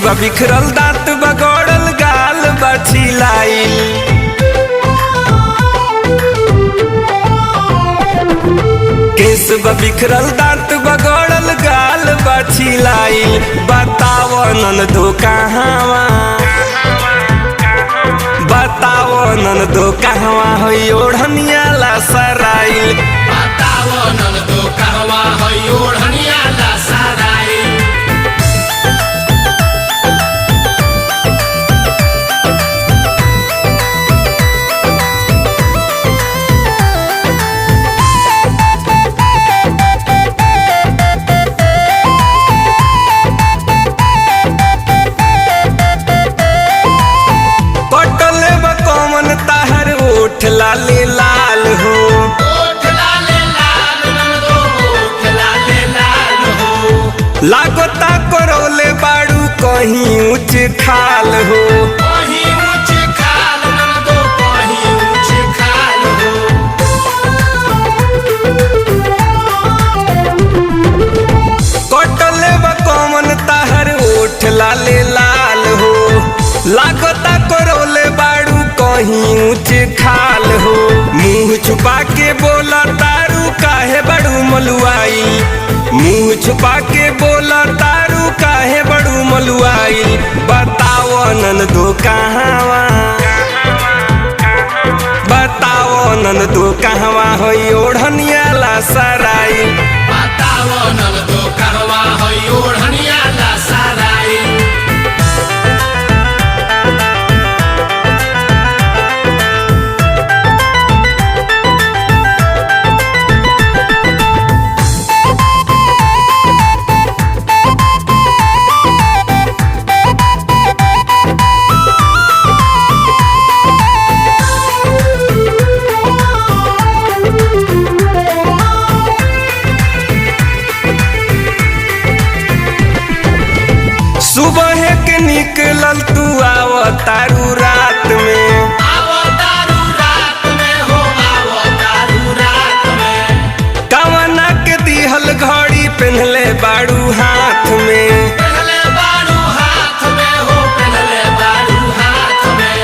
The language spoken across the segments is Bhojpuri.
बा बिखरल दांत बगड़ल गाल बछिलाइल। केस बा बिखरल दांत बगड़ल गाल बछिलाइल। बताओ ननदो कहवा, बताओ ननदो कहवा होई ओढ़निया लसराइल। बताओ ननदो कहवा होई ओढ़निया लसराइल। पटले बा कौमन ताहर ओठ लाले लाल हो, ओठ लाले लाल ननदो ओठ लाले लाल हो। लागता करौले बाड़ू कहीं ऊंच खाल हो। कहीं ऊंच खाल ननदो कहीं ऊंच खाल हो। कटले बा कौमन ताहर ओठ लाले लाल हो, लागता करौले बाड़ू कहीं ऊंच खाल हो। मुंह छुपा के बोला तारू काहे बड़ू मलुआई, मुंह छुपा के बोला तारू काहे बड़ू मलुआई। बताओ ननदो कहवा, बताओ ननदो कहवा होई ओढ़निया लसराई। बताओ ननदो कहवा होई ओढ़निया लसराइल। सुबह के निकलल तू आओ तारू रात में, आवो तारू रात में हो, आवो तारू रात में। कवना के दिहल घड़ी पहनले बाड़ू हाथ में। पहले बारू हाथ में हो, पहले बारू हाथ में।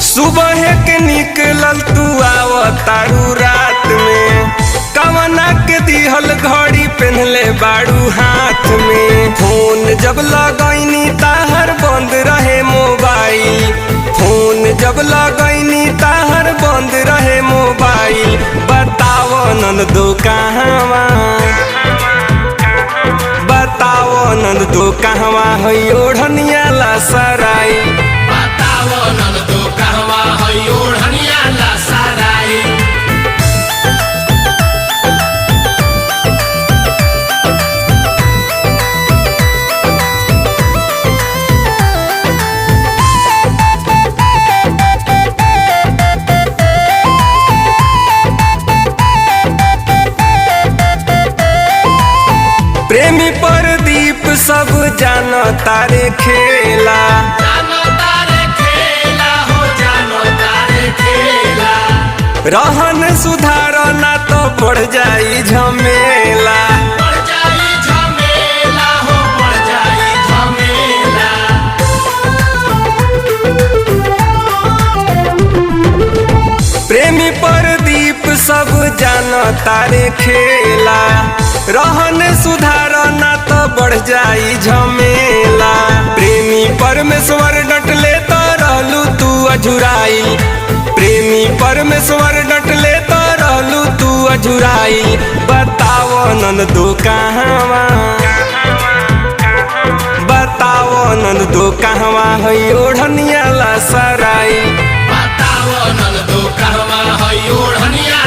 सुबह के निकलल तू आओ तारू रात में, कवना के दिहल घड़ी पहनले बाड़ू हाथ में। फोन जब लगैनी ताहर बंद रहे मोबाइल, फोन जब लगैनी ताहर बंद रहे मोबाइल। बताओ ननदो कहवा, बताओ ननदो कहवा होई ओढ़निया लसराई। बताओ ननदो कहवा होई ओढ़निया लसराइल। प्रेमी परदीप सब जानो तारे खेला, जानो तारे खेला हो, जानो तारे खेला। रहन सुधारो ना तो बढ़ जाई झमेला। बढ़ जाई झमेला हो, बढ़ जाई झमेला। प्रेमी परदीप सब जानो तारे खेला, रहन सुधारो ना तो बढ़ जाई झमेला। प्रेमी परमेश्वर डटले तो रहलू तू अझुराई, प्रेमी परमेश्वर डटले तो रहलू तू अझुराई। बताओ ननदो कहवा, बताओ ननदो कहवा होई ओढ़निया लसराई। बताओ ननदो कहवा होई ओढ़निया